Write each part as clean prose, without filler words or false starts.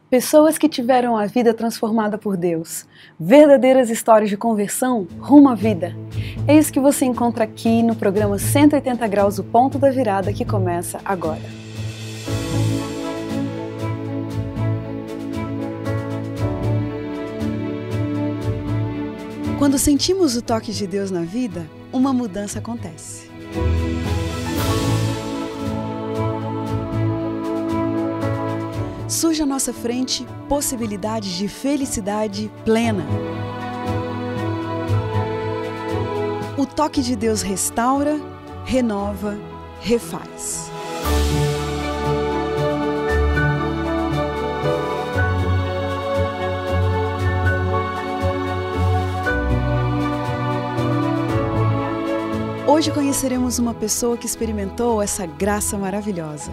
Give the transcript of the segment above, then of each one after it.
Pessoas que tiveram a vida transformada por Deus. Verdadeiras histórias de conversão rumo à vida. É isso que você encontra aqui no programa 180 Graus, o Ponto da Virada, que começa agora. Quando sentimos o toque de Deus na vida, uma mudança acontece. Surge à nossa frente possibilidades de felicidade plena. O toque de Deus restaura, renova, refaz. Hoje conheceremos uma pessoa que experimentou essa graça maravilhosa.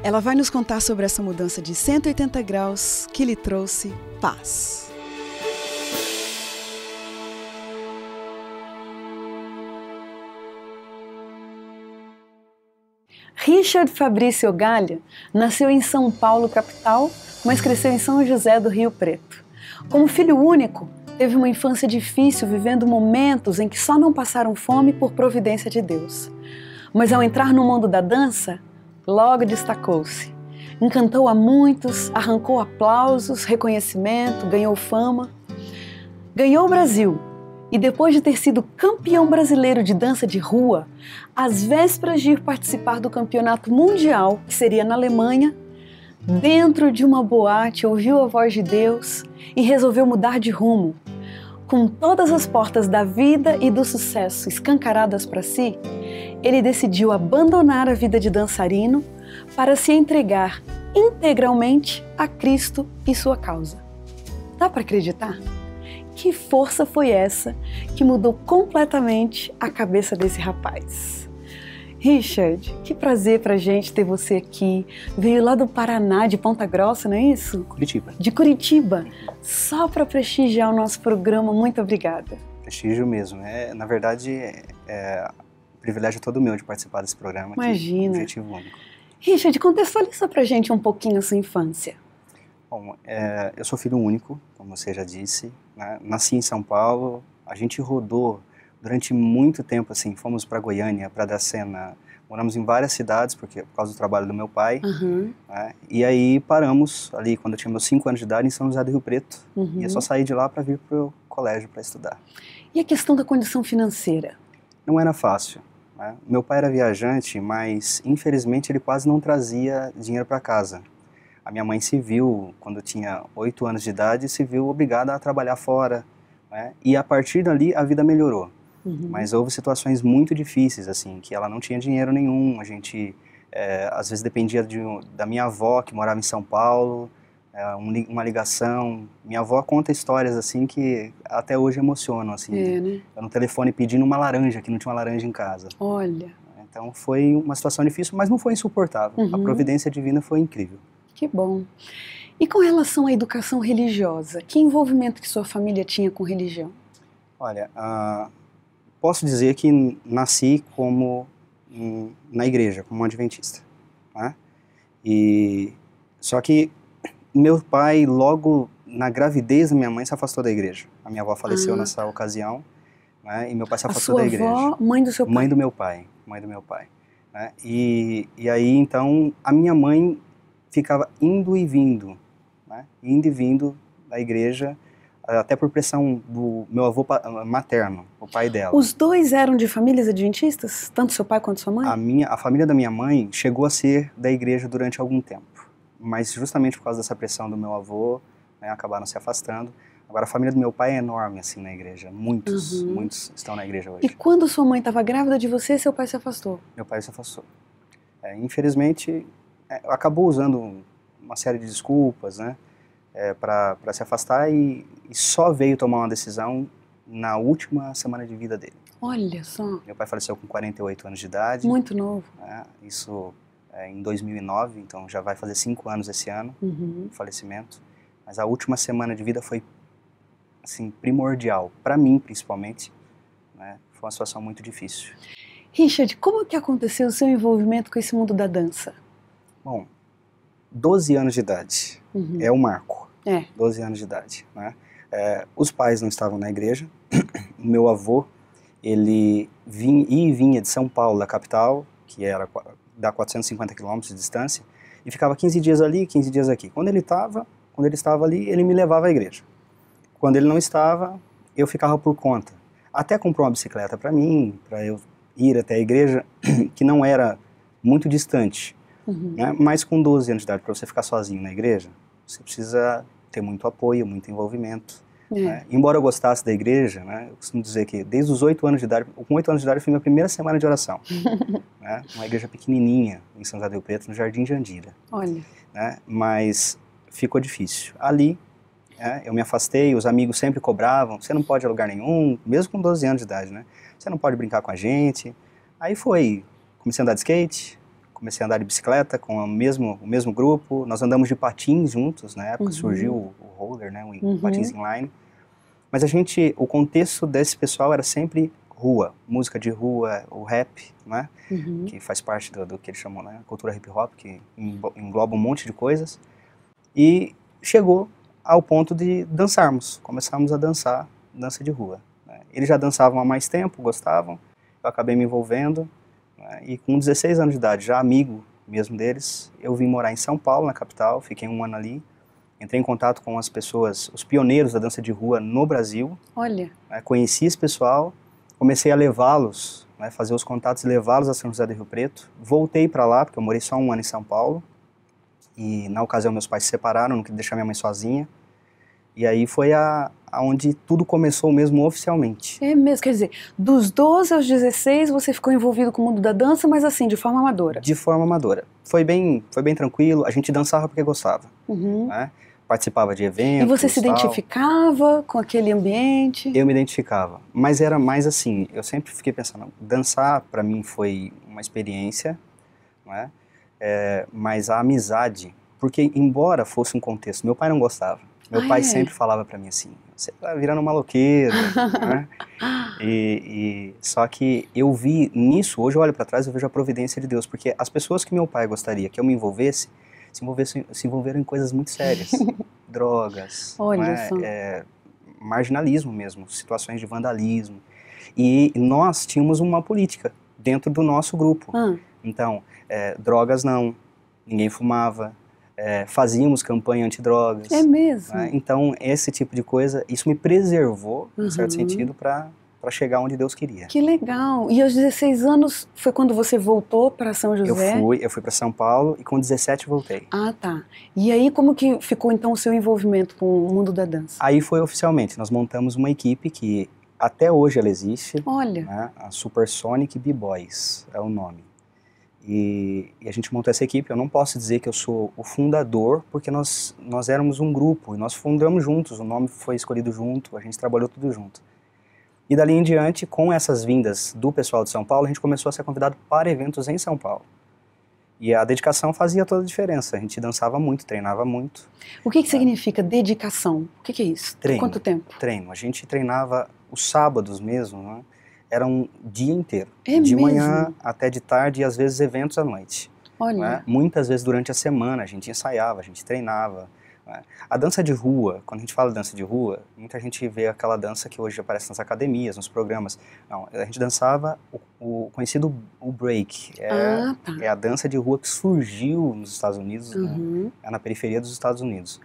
Ela vai nos contar sobre essa mudança de 180 graus que lhe trouxe paz. Richard Fabrício Galha nasceu em São Paulo, capital, mas cresceu em São José do Rio Preto. Como filho único, teve uma infância difícil, vivendo momentos em que só não passaram fome por providência de Deus. Mas ao entrar no mundo da dança, logo destacou-se. Encantou a muitos, arrancou aplausos, reconhecimento, ganhou fama. Ganhou o Brasil e depois de ter sido campeão brasileiro de dança de rua, às vésperas de ir participar do campeonato mundial, que seria na Alemanha, dentro de uma boate ouviu a voz de Deus e resolveu mudar de rumo. Com todas as portas da vida e do sucesso escancaradas para si, ele decidiu abandonar a vida de dançarino para se entregar integralmente a Cristo e sua causa. Dá para acreditar? Que força foi essa que mudou completamente a cabeça desse rapaz? Richard, que prazer pra gente ter você aqui. Veio lá do Paraná, de Ponta Grossa, não é isso? Curitiba. De Curitiba. Só para prestigiar o nosso programa, muito obrigada. Prestígio mesmo. Na verdade, o privilégio é todo meu de participar desse programa. Imagina. Aqui, um objetivo único. Richard, contextualiza pra gente um pouquinho a sua infância. Bom, eu sou filho único, como você já disse, né? Nasci em São Paulo, a gente rodou durante muito tempo, assim, fomos para Goiânia, para Dracena, moramos em várias cidades, por causa do trabalho do meu pai, né? E aí paramos ali, quando eu tinha meus 5 anos de idade, em São José do Rio Preto, e eu só saí de lá para vir para o colégio para estudar. E a questão da condição financeira? Não era fácil, né? Meu pai era viajante, mas infelizmente ele quase não trazia dinheiro para casa. A minha mãe se viu, quando eu tinha 8 anos de idade, se viu obrigada a trabalhar fora, né? E a partir dali a vida melhorou. Mas houve situações muito difíceis, assim, que ela não tinha dinheiro nenhum, a gente às vezes dependia da minha avó, que morava em São Paulo, uma ligação. Minha avó conta histórias, assim, que até hoje emocionam, assim. Né? Eu no telefone pedindo uma laranja, que não tinha uma laranja em casa. Olha. Então foi uma situação difícil, mas não foi insuportável. A providência divina foi incrível. Que bom. E com relação à educação religiosa, que envolvimento que sua família tinha com religião? Olha, posso dizer que nasci na igreja, como um adventista, né? Só que meu pai, logo na gravidez da minha mãe, se afastou da igreja. A minha avó faleceu nessa ocasião, né? E meu pai se afastou da igreja. A sua avó, mãe do seu pai? Mãe do meu pai, né? E aí, então, a minha mãe ficava indo e vindo, né? Indo e vindo da igreja, até por pressão do meu avô materno, o pai dela. Os dois eram de famílias adventistas? Tanto seu pai quanto sua mãe? A família da minha mãe chegou a ser da igreja durante algum tempo, mas justamente por causa dessa pressão do meu avô, né, acabaram se afastando. Agora a família do meu pai é enorme, assim, na igreja. Muitos estão na igreja hoje. E quando sua mãe estava grávida de você, seu pai se afastou? Meu pai se afastou. Infelizmente, acabou usando uma série de desculpas, né? Para se afastar e só veio tomar uma decisão na última semana de vida dele. Olha só. Meu pai faleceu com 48 anos de idade. Muito novo. Isso em 2009, então já vai fazer 5 anos esse ano, o falecimento. Mas a última semana de vida foi, assim, primordial, para mim principalmente, né? Foi uma situação muito difícil. Richard, como que aconteceu o seu envolvimento com esse mundo da dança? Bom, 12 anos de idade. É o marco. 12 anos de idade, né? Os pais não estavam na igreja. O meu avô, ele vinha de São Paulo, da capital, que dá 450 quilômetros de distância, e ficava 15 dias ali, 15 dias aqui. Quando ele estava ali, ele me levava à igreja. Quando ele não estava, eu ficava por conta. Até comprou uma bicicleta para mim, para eu ir até a igreja, que não era muito distante. Né? Mas com 12 anos de idade, para você ficar sozinho na igreja, você precisa ter muito apoio, muito envolvimento. Né? Embora eu gostasse da igreja, né, eu costumo dizer que desde os 8 anos de idade, com 8 anos de idade eu fui minha primeira semana de oração. Né? Uma igreja pequenininha em São José do Rio Preto, no Jardim Jandira. Olha. Né? Mas ficou difícil. Ali, eu me afastei, os amigos sempre cobravam, você não pode ir a lugar nenhum, mesmo com 12 anos de idade, né? Você não pode brincar com a gente. Aí comecei a andar de skate, comecei a andar de bicicleta com o mesmo grupo, nós andamos de patins juntos, na época surgiu o roller, né, o patins inline. Mas o contexto desse pessoal era sempre rua, música de rua, o rap, né, que faz parte do que eles chamam, né, cultura hip hop, que engloba um monte de coisas. E chegou ao ponto de dançarmos, começamos a dançar, dança de rua. Né. Eles já dançavam há mais tempo, gostavam, eu acabei me envolvendo. E com 16 anos de idade, já amigo mesmo deles, eu vim morar em São Paulo, na capital, fiquei um ano ali, entrei em contato com as pessoas, os pioneiros da dança de rua no Brasil. Olha. Conheci esse pessoal, comecei a levá-los, fazer os contatos e levá-los a São José do Rio Preto. Voltei para lá, porque eu morei só um ano em São Paulo, e na ocasião meus pais se separaram, não queria deixar minha mãe sozinha. E aí foi aonde tudo começou mesmo oficialmente. É mesmo, quer dizer, dos 12 aos 16 você ficou envolvido com o mundo da dança, mas assim, de forma amadora? De forma amadora. Foi bem tranquilo, a gente dançava porque gostava, né? Participava de eventos. E você se identificava com aquele ambiente? Eu me identificava, mas era mais assim, eu sempre fiquei pensando, dançar para mim foi uma experiência, né? Mas a amizade, porque embora fosse um contexto, meu pai não gostava. Meu pai sempre falava pra mim assim, você tá virando maloqueiro, né? Só que eu vi nisso, hoje eu olho pra trás e eu vejo a providência de Deus, porque as pessoas que meu pai gostaria que eu me envolvesse, se envolveram em coisas muito sérias. Drogas, marginalismo mesmo, situações de vandalismo. E nós tínhamos uma política dentro do nosso grupo. Então, drogas não, ninguém fumava. Fazíamos campanha antidrogas. É mesmo? Né? Então, esse tipo de coisa, isso me preservou, em certo sentido, para chegar onde Deus queria. Que legal! E aos 16 anos foi quando você voltou para São José? Eu fui para São Paulo e com 17 voltei. Ah, tá. E aí como que ficou então o seu envolvimento com o mundo da dança? Aí foi oficialmente, nós montamos uma equipe que até hoje ela existe. Olha! Né? A Supersonic B-Boys é o nome. E a gente montou essa equipe. Eu não posso dizer que eu sou o fundador, porque nós éramos um grupo, e nós fundamos juntos, o nome foi escolhido junto, a gente trabalhou tudo junto. E dali em diante, com essas vindas do pessoal de São Paulo, a gente começou a ser convidado para eventos em São Paulo. E a dedicação fazia toda a diferença, a gente dançava muito, treinava muito. O que significa dedicação? O que é isso? Treino. Quanto tempo? Treino. A gente treinava os sábados mesmo, né? Era um dia inteiro, de mesmo? Manhã até de tarde e às vezes eventos à noite. Olha. Né? Muitas vezes durante a semana a gente ensaiava, a gente treinava. Né? A dança de rua, quando a gente fala dança de rua, muita gente vê aquela dança que hoje aparece nas academias, nos programas. Não, a gente dançava o conhecido o break. É a dança de rua que surgiu nos Estados Unidos, né? Na periferia dos Estados Unidos.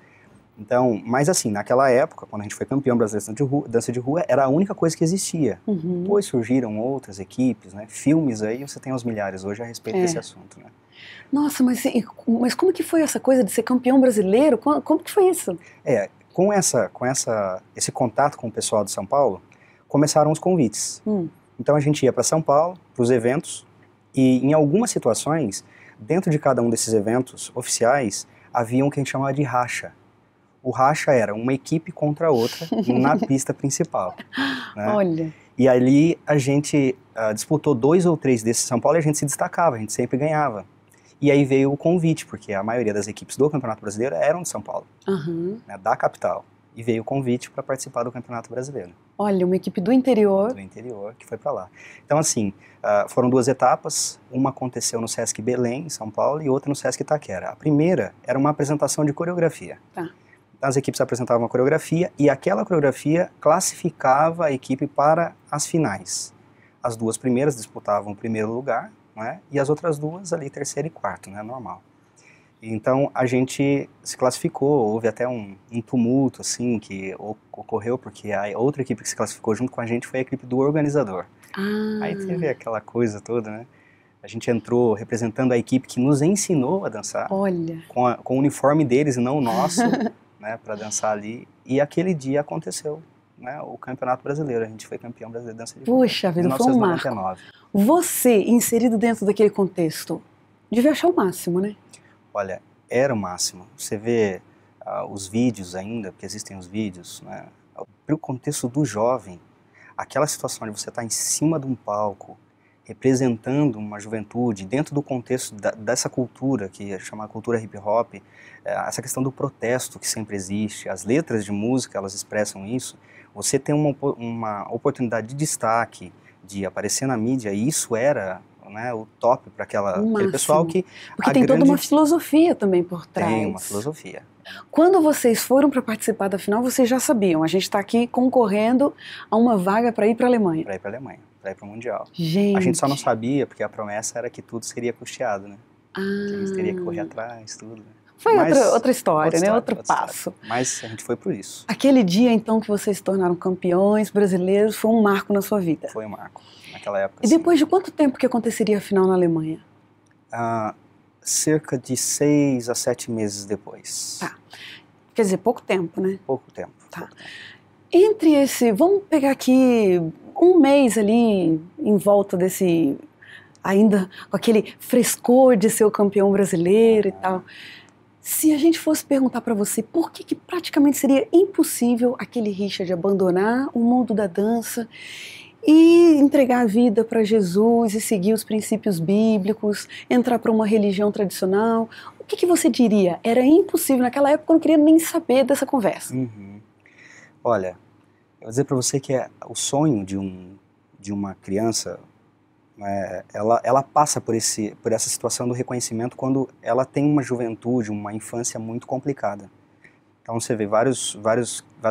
Então, mas assim, naquela época, quando a gente foi campeão brasileiro de dança de rua, era a única coisa que existia. Depois surgiram outras equipes, né? Filmes aí, você tem aos milhares hoje a respeito desse assunto, né? Nossa, mas como que foi essa coisa de ser campeão brasileiro? Como que foi isso? Com esse contato com o pessoal de São Paulo, começaram os convites. Então a gente ia para São Paulo, para os eventos, e em algumas situações, dentro de cada um desses eventos oficiais, havia um que a gente chamava de racha. O racha era uma equipe contra a outra na pista principal. Né? Olha. E ali a gente disputou 2 ou 3 desses São Paulo e a gente se destacava, a gente sempre ganhava. E aí veio o convite, porque a maioria das equipes do Campeonato Brasileiro eram de São Paulo, né, da capital. e veio o convite para participar do Campeonato Brasileiro. Olha, uma equipe do interior. Do interior, que foi para lá. Então, assim, foram 2 etapas, uma aconteceu no Sesc Belém, em São Paulo, e outra no Sesc Itaquera. A primeira era uma apresentação de coreografia. Tá. Então, as equipes apresentavam uma coreografia, e aquela coreografia classificava a equipe para as finais. As 2 primeiras disputavam o primeiro lugar, né, e as outras 2 ali, terceiro e quarto, né, normal. Então, a gente se classificou, houve até um tumulto, assim, que ocorreu, porque a outra equipe que se classificou junto com a gente foi a equipe do organizador. Aí teve aquela coisa toda, né? A gente entrou representando a equipe que nos ensinou a dançar. Olha. Com o uniforme deles e não o nosso, né, para dançar ali. E aquele dia aconteceu, né, o Campeonato Brasileiro. A gente foi campeão brasileiro de dança de rua. Puxa vida, foi um marco. Você, inserido dentro daquele contexto, devia achar o máximo, né? Olha, era o máximo. Você vê os vídeos ainda, porque existem os vídeos, né? Para o contexto do jovem, aquela situação de você estar em cima de um palco, representando uma juventude, dentro do contexto dessa cultura, que é chamada cultura hip hop, essa questão do protesto que sempre existe, as letras de música, elas expressam isso, você tem uma oportunidade de destaque, de aparecer na mídia, e isso era... né, o top para aquele pessoal que... Porque tem toda uma filosofia também por trás. Tem uma filosofia. Quando vocês foram para participar da final, vocês já sabiam, a gente está aqui concorrendo a uma vaga para ir para a Alemanha. Para ir para a Alemanha, para ir para o Mundial. Gente. A gente só não sabia, porque a promessa era que tudo seria custeado, né? Que a gente teria que correr atrás, tudo, né? Foi outra história, né? Outro passo. Mas a gente foi por isso. Aquele dia, então, que vocês se tornaram campeões brasileiros, foi um marco na sua vida. Foi um marco, naquela época. E depois de quanto tempo que aconteceria a final na Alemanha? Cerca de 6 a 7 meses depois. Tá. Quer dizer, pouco tempo, né? Pouco tempo. Tá. Pouco tempo. Entre esse, vamos pegar aqui um mês ali em volta desse, ainda com aquele frescor de ser o campeão brasileiro e tal. Se a gente fosse perguntar para você por que praticamente seria impossível aquele Richard abandonar o mundo da dança e entregar a vida para Jesus e seguir os princípios bíblicos, entrar para uma religião tradicional, o que você diria? Era impossível, naquela época eu não queria nem saber dessa conversa. Olha, eu vou dizer para você que o sonho de uma criança, ela passa por essa situação do reconhecimento quando ela tem uma juventude, uma infância muito complicada. Então você vê várias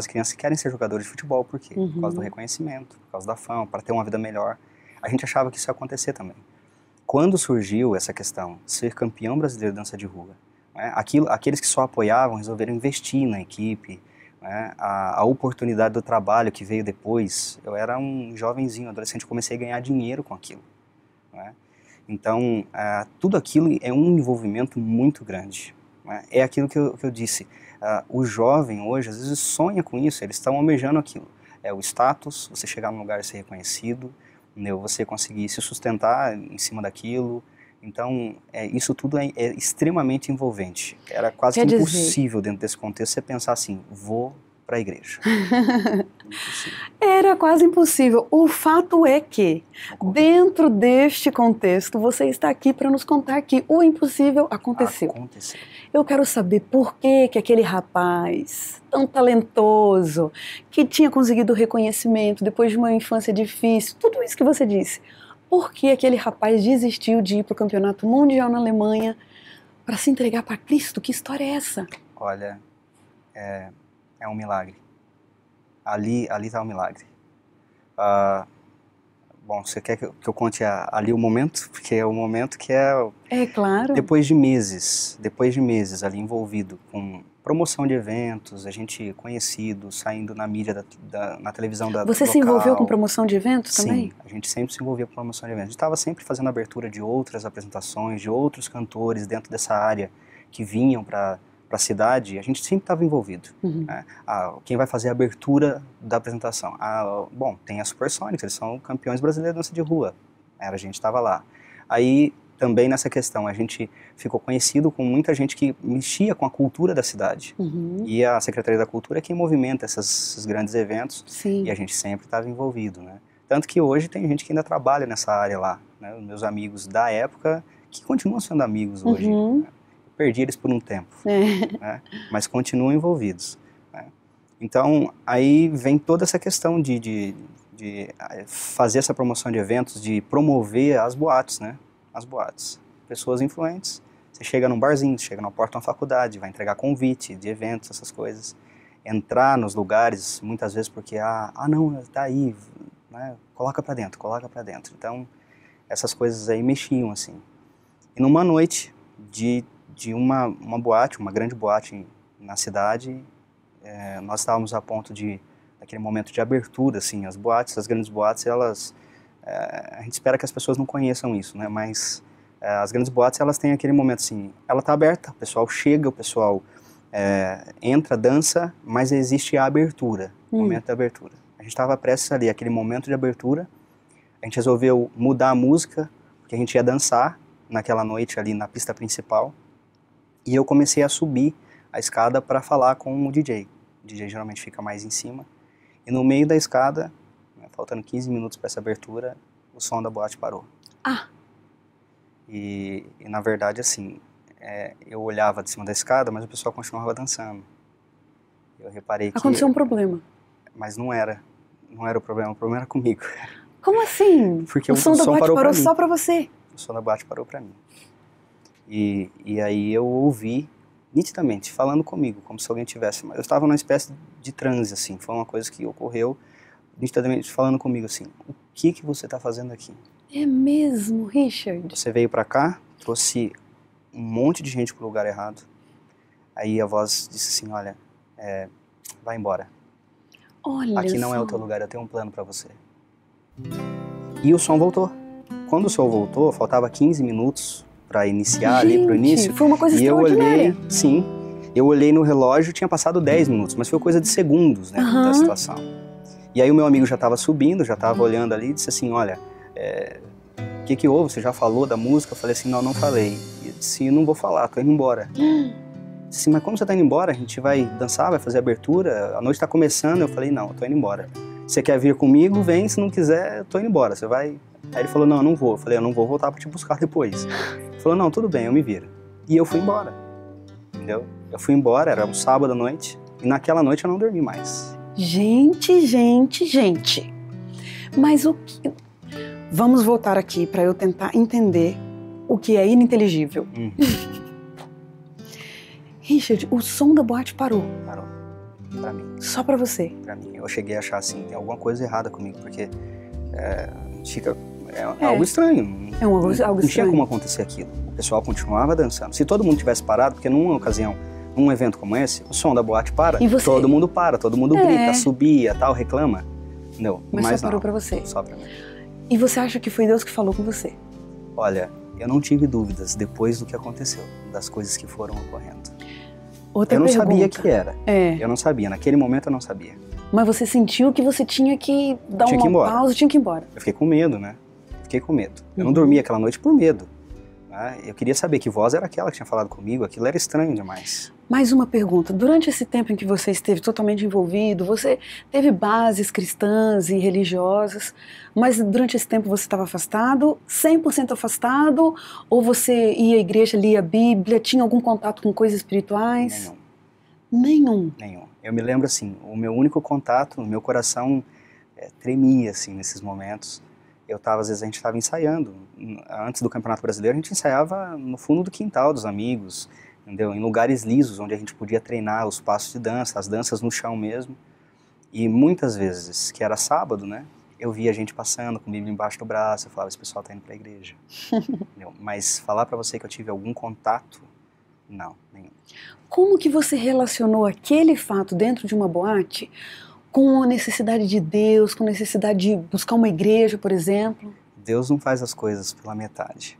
crianças que querem ser jogadores de futebol, por quê? Por causa do reconhecimento, por causa da fama, para ter uma vida melhor. A gente achava que isso ia acontecer também. Quando surgiu essa questão, ser campeão brasileiro de dança de rua, né, aqueles que só apoiavam resolveram investir na equipe, né, a oportunidade do trabalho que veio depois. Eu era um jovenzinho, adolescente, comecei a ganhar dinheiro com aquilo. Né? Então, tudo aquilo é um envolvimento muito grande. Né? É aquilo que eu disse. O jovem hoje, às vezes, sonha com isso, eles estão almejando aquilo. É o status, você chegar num lugar e ser reconhecido, né, você conseguir se sustentar em cima daquilo. Então, isso tudo é extremamente envolvente. Era quase impossível, dentro desse contexto, você pensar assim, vou para a igreja. Era quase impossível. O fato é que, dentro deste contexto, você está aqui para nos contar que o impossível aconteceu. Eu quero saber por que aquele rapaz tão talentoso, que tinha conseguido reconhecimento depois de uma infância difícil, tudo isso que você disse, por que aquele rapaz desistiu de ir para o Campeonato Mundial na Alemanha para se entregar para Cristo? Que história é essa? Olha, é um milagre. Ali está um milagre. Bom, você quer que eu conte ali o momento? Porque é o momento que é... É claro. Depois de meses ali envolvido com promoção de eventos, a gente conhecido, saindo na mídia, na televisão da Você local. se envolveu com promoção de eventos também? Sim, a gente sempre se envolvia com promoção de eventos. A gente estava sempre fazendo abertura de outras apresentações, de outros cantores dentro dessa área que vinham para a cidade, a gente sempre estava envolvido. Né? Quem vai fazer a abertura da apresentação? Bom, tem a Supersonics, eles são campeões brasileiros de dança de rua. A gente estava lá. Aí, também nessa questão, a gente ficou conhecido com muita gente que mexia com a cultura da cidade. E a Secretaria da Cultura é quem movimenta esses grandes eventos. Sim. E a gente sempre estava envolvido, né? Tanto que hoje tem gente que ainda trabalha nessa área lá, né? Os meus amigos da época, que continuam sendo amigos hoje. Né? Perdi eles por um tempo, né? Mas continuam envolvidos. Né? Então, aí vem toda essa questão de fazer essa promoção de eventos, de promover as boates, né? As boates. Pessoas influentes. Você chega num barzinho, você chega na porta de uma faculdade, vai entregar convite de eventos, essas coisas. Entrar nos lugares, muitas vezes porque, não, tá aí, né? Coloca pra dentro, coloca pra dentro. Então, essas coisas aí mexiam, assim. E numa noite de uma boate, uma grande boate na cidade, nós estávamos a ponto daquele momento de abertura, assim, as grandes boates, elas, a gente espera que as pessoas não conheçam isso, né, mas as grandes boates, elas têm aquele momento, assim, ela está aberta, o pessoal chega, o pessoal entra, dança, mas existe a abertura, o momento da abertura. A gente estava prestes ali, aquele momento de abertura, a gente resolveu mudar a música, porque a gente ia dançar naquela noite ali na pista principal, e eu comecei a subir a escada para falar com o DJ. O DJ geralmente fica mais em cima. E no meio da escada, né, faltando 15 minutos para essa abertura, o som da boate parou. E na verdade, assim, eu olhava de cima da escada, mas o pessoal continuava dançando. Eu reparei que... Aconteceu um problema. Mas não era o problema era comigo. Como assim? Porque o som da boate parou mim. Só pra você? O som da boate parou pra mim. E aí eu ouvi nitidamente, falando comigo, como se alguém tivesse... Eu estava numa espécie de transe, assim, foi uma coisa que ocorreu, nitidamente falando comigo, assim, o que você está fazendo aqui? É mesmo, Richard? Você veio pra cá, trouxe um monte de gente pro lugar errado, aí a voz disse assim, olha, vai embora. Olha aqui não só. é o teu lugar, eu tenho um plano pra você. E o som voltou. Quando o som voltou, faltava 15 minutos para iniciar ali pro início. Foi uma coisa extraordinária. Eu olhei no relógio, tinha passado 10 minutos, mas foi coisa de segundos, né, da situação. E aí o meu amigo já estava subindo, já estava olhando ali, e disse assim, olha, o que houve? Você já falou da música? Eu falei assim, não falei. E eu disse, não vou falar, tô indo embora. Disse, mas como você tá indo embora? A gente vai dançar, vai fazer abertura, a noite tá começando. Eu falei, não, eu tô indo embora. Você quer vir comigo? Vem, se não quiser, eu tô indo embora, você vai... Aí ele falou, não, eu não vou. Eu falei, eu não vou voltar pra te buscar depois. Ele falou, não, tudo bem, eu me viro. E eu fui embora, entendeu? Eu fui embora, era um sábado à noite, e naquela noite eu não dormi mais. Gente. Mas o que... Vamos voltar aqui para eu tentar entender o que é ininteligível. Richard, o som da boate parou. Parou, pra mim. Só pra você? Pra mim. Eu cheguei a achar assim, tem alguma coisa errada comigo, porque fica... É algo estranho. É algo estranho. Não tinha como acontecer aquilo. O pessoal continuava dançando. Se todo mundo tivesse parado, porque numa ocasião, num evento como esse, o som da boate para, todo mundo para, todo mundo grita, subia, tal, reclama. Não, mas só parou pra você? Só pra mim. E você acha que foi Deus que falou com você? Olha, eu não tive dúvidas depois do que aconteceu, das coisas que foram ocorrendo. Eu não sabia que era. É. Eu não sabia, naquele momento eu não sabia. Mas você sentiu que você tinha que dar uma pausa, tinha que ir embora. Eu fiquei com medo, né? Fiquei com medo. Eu não dormi aquela noite por medo. Né? Eu queria saber que voz era aquela que tinha falado comigo, aquilo era estranho demais. Mais uma pergunta. Durante esse tempo em que você esteve totalmente envolvido, você teve bases cristãs e religiosas, mas durante esse tempo você estava afastado, 100% afastado, ou você ia à igreja, lia a Bíblia, tinha algum contato com coisas espirituais? Nenhum. Eu me lembro assim, o meu único contato, o meu coração tremia assim nesses momentos. Às vezes a gente estava ensaiando, antes do Campeonato Brasileiro a gente ensaiava no fundo do quintal dos amigos, entendeu? Em lugares lisos, onde a gente podia treinar os passos de dança, as danças no chão mesmo. E muitas vezes, que era sábado, né? Eu via a gente passando com a Bíblia embaixo do braço, eu falava, esse pessoal tá indo pra igreja. Mas falar pra você que eu tive algum contato, não, nenhum. Como que você relacionou aquele fato dentro de uma boate com a necessidade de Deus, com a necessidade de buscar uma igreja, por exemplo? Deus não faz as coisas pela metade.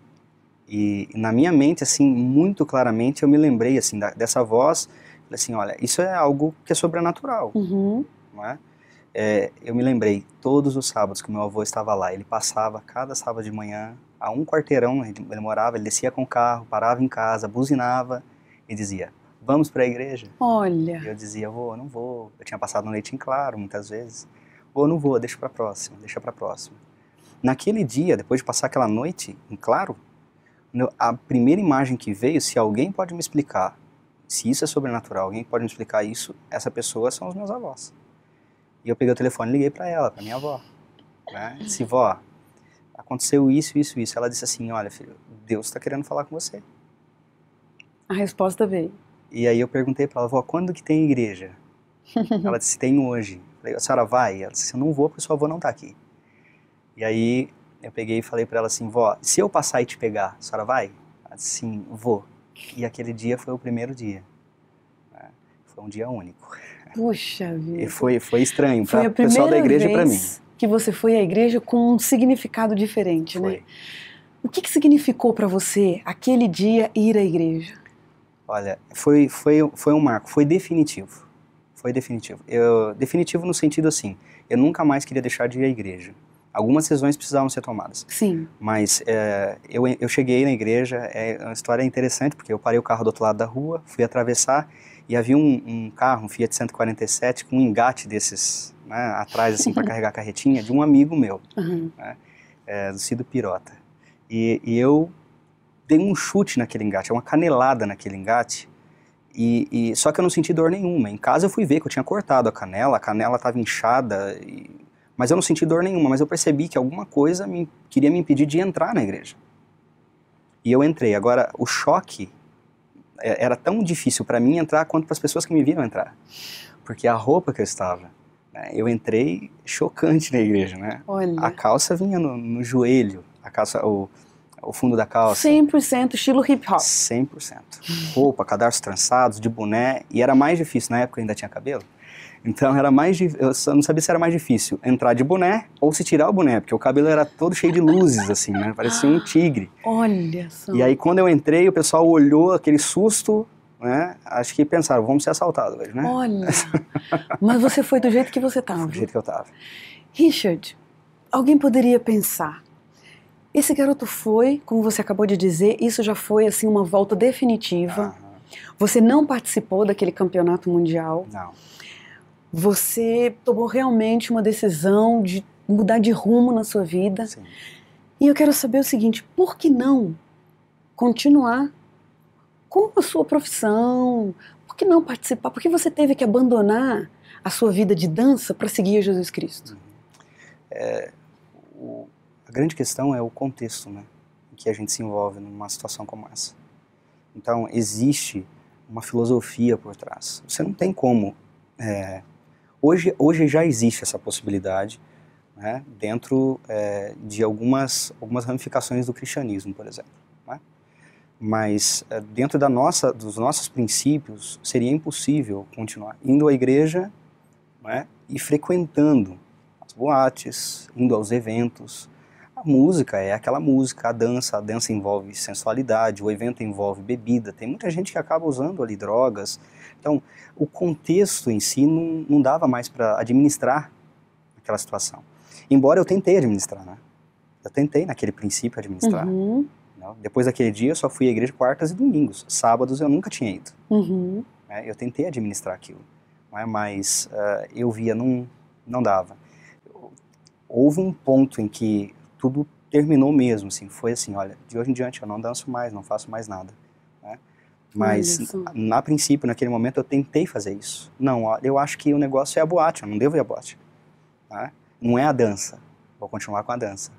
E na minha mente, assim, muito claramente, eu me lembrei, assim, dessa voz, falei assim, olha, isso é algo que é sobrenatural, não é? Eu me lembrei, todos os sábados que meu avô estava lá, ele passava cada sábado de manhã, a um quarteirão, ele morava, ele descia com o carro, parava em casa, buzinava e dizia, vamos para a igreja? Olha. E eu dizia, vô, eu não vou. Eu tinha passado a noite em claro, muitas vezes. Vô, eu não vou, deixa para próxima, deixa para próxima. Naquele dia, depois de passar aquela noite em claro, a primeira imagem que veio, se alguém pode me explicar Se isso é sobrenatural, alguém pode me explicar isso, essa pessoa são os meus avós. E eu peguei o telefone e liguei para ela, para minha avó. Né? Disse, vó, aconteceu isso, isso, isso. Ela disse assim, olha filho, Deus está querendo falar com você. A resposta veio. E aí eu perguntei para ela, vó, quando que tem igreja? Ela disse, tem hoje. Eu falei, a senhora vai? Ela disse, eu não vou porque sua avó não está aqui. E aí eu peguei e falei para ela assim, vó, se eu passar e te pegar, a senhora vai? Ela disse, sim, vou. E aquele dia foi o primeiro dia. Né? Foi um dia único. Puxa vida. E foi estranho Foi para o pessoal da igreja e para mim. que você foi à igreja com um significado diferente, Foi. né? O que significou para você aquele dia ir à igreja? Olha, foi um marco, foi definitivo. Foi definitivo. Definitivo no sentido assim, eu nunca mais queria deixar de ir à igreja. Algumas decisões precisavam ser tomadas. Sim. Mas eu cheguei na igreja, é uma história interessante, porque eu parei o carro do outro lado da rua, fui atravessar e havia um carro, um Fiat 147, com um engate desses, né, atrás, assim, para carregar a carretinha, de um amigo meu, né, do Cido Pirota. E eu dei um chute naquele engate, uma canelada naquele engate, só que eu não senti dor nenhuma. Em casa eu fui ver que eu tinha cortado a canela estava inchada, mas eu não senti dor nenhuma, mas eu percebi que alguma coisa queria me impedir de entrar na igreja. E eu entrei. Agora, o choque era tão difícil para mim entrar quanto para as pessoas que me viram entrar. Porque a roupa que eu estava, né, eu entrei chocante na igreja, né? Olha. A calça vinha no joelho, a calça, o fundo da calça. 100% estilo hip hop. 100%. Roupa, cadarços trançados, de boné. E era mais difícil, na época eu ainda tinha cabelo. Então era eu só não sabia se era mais difícil entrar de boné ou se tirar o boné, porque o cabelo era todo cheio de luzes, assim, né? Parecia um tigre. Olha só. E aí quando eu entrei, o pessoal olhou, aquele susto, né? Acho que pensaram, vamos ser assaltados hoje, né? Olha, mas você foi do jeito que você estava. Do jeito que eu estava. Richard, alguém poderia pensar, esse garoto foi, como você acabou de dizer, isso já foi assim uma volta definitiva. Você não participou daquele campeonato mundial. Não. Você tomou realmente uma decisão de mudar de rumo na sua vida. Sim. E eu quero saber o seguinte, por que não continuar com a sua profissão? Por que não participar? Por que você teve que abandonar a sua vida de dança para seguir a Jesus Cristo? A grande questão é o contexto, né, em que a gente se envolve numa situação como essa. Então, existe uma filosofia por trás. Você não tem como... Hoje já existe essa possibilidade, né, dentro de algumas ramificações do cristianismo, por exemplo. Né? Mas dentro dos nossos princípios, seria impossível continuar indo à igreja, né, e frequentando as boates, indo aos eventos. A música é aquela música, a dança envolve sensualidade, o evento envolve bebida, tem muita gente que acaba usando ali drogas. Então, o contexto em si não dava mais para administrar aquela situação. Embora eu tentei administrar, né? Eu tentei naquele princípio administrar. Uhum. Depois daquele dia eu só fui à igreja quartas e domingos. Sábados eu nunca tinha ido. Uhum. Eu tentei administrar aquilo, mas eu via, não dava. Houve um ponto em que tudo terminou mesmo, assim, foi assim, olha, de hoje em diante eu não danço mais, não faço mais nada, né? Mas, na princípio, naquele momento, eu tentei fazer isso. Não, eu acho que o negócio é a boate, eu não devo ir à boate, né? Não é a dança, vou continuar com a dança,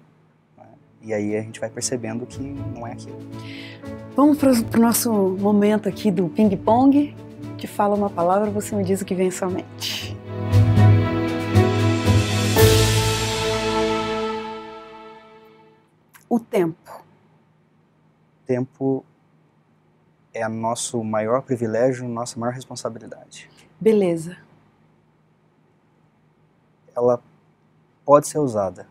né? E aí a gente vai percebendo que não é aquilo. Vamos para o nosso momento aqui do ping-pong, te falo uma palavra, você me diz o que vem à sua mente. O tempo. Tempo é nosso maior privilégio, nossa maior responsabilidade. Beleza. Ela pode ser usada,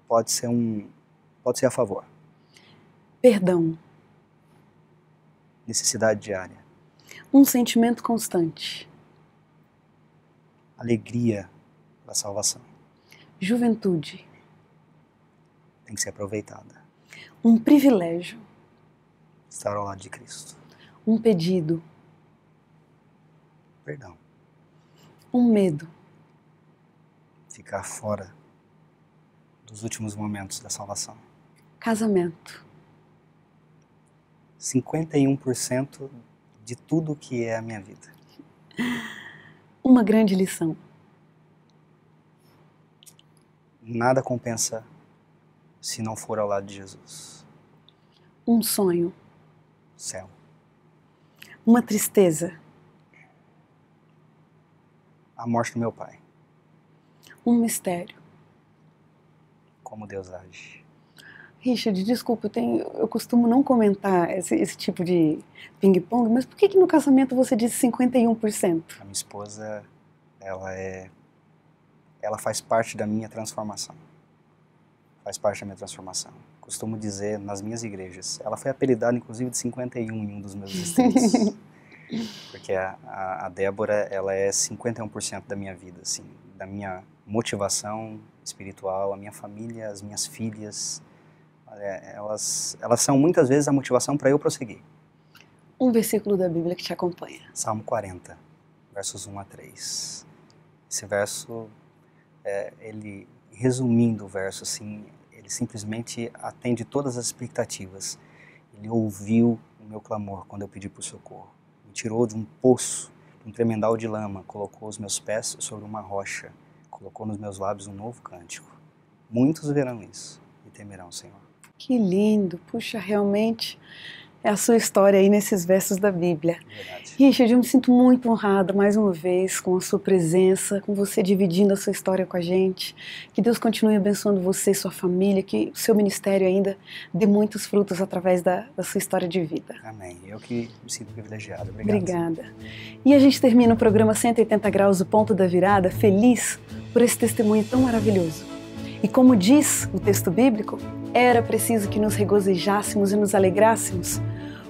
pode ser a favor. Perdão. Necessidade diária. Um sentimento constante. Alegria da salvação. Juventude. Tem que ser aproveitada. Um privilégio. Estar ao lado de Cristo. Um pedido. Perdão. Um medo. Ficar fora dos últimos momentos da salvação. Casamento. 51% de tudo que é a minha vida. Uma grande lição. Nada compensa se não for ao lado de Jesus. Um sonho. Céu. Uma tristeza. A morte do meu pai. Um mistério. Como Deus age. Richard, desculpa, eu costumo não comentar esse tipo de ping-pong, mas por que no casamento você disse 51%? A minha esposa, ela faz parte da minha transformação. Faz parte da minha transformação. Costumo dizer nas minhas igrejas, ela foi apelidada inclusive de 51 em um dos meus distritos. Porque a Débora, ela é 51% da minha vida, assim, da minha motivação espiritual, a minha família, as minhas filhas, elas são muitas vezes a motivação para eu prosseguir. Um versículo da Bíblia que te acompanha. Salmo 40, versos 1 a 3. Esse verso, ele, resumindo o verso, assim, ele simplesmente atende todas as expectativas. Ele ouviu o meu clamor quando eu pedi por socorro. Me tirou de um poço, de um tremendal de lama, colocou os meus pés sobre uma rocha, colocou nos meus lábios um novo cântico. Muitos verão isso e temerão o Senhor. Que lindo! Puxa, realmente é a sua história aí nesses versos da Bíblia. Verdade. Richard, eu me sinto muito honrada mais uma vez com a sua presença, com você dividindo a sua história com a gente. Que Deus continue abençoando você e sua família, que o seu ministério ainda dê muitos frutos através da sua história de vida. Amém. Eu que me sinto privilegiado. Obrigada. E a gente termina o programa 180 Graus, o Ponto da Virada, feliz por esse testemunho tão maravilhoso. E como diz o texto bíblico, era preciso que nos regozijássemos e nos alegrássemos,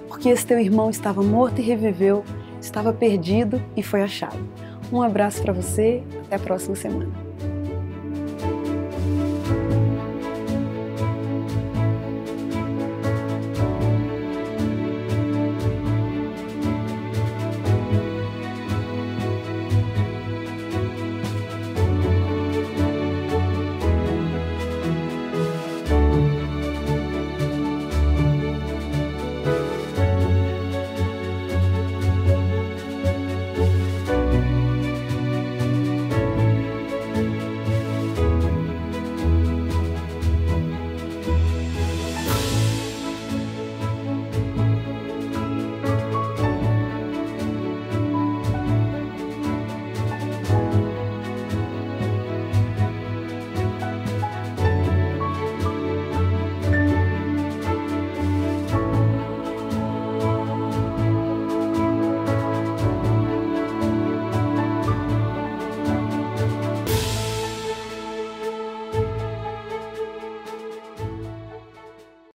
porque esse teu irmão estava morto e reviveu, estava perdido e foi achado. Um abraço para você, até a próxima semana.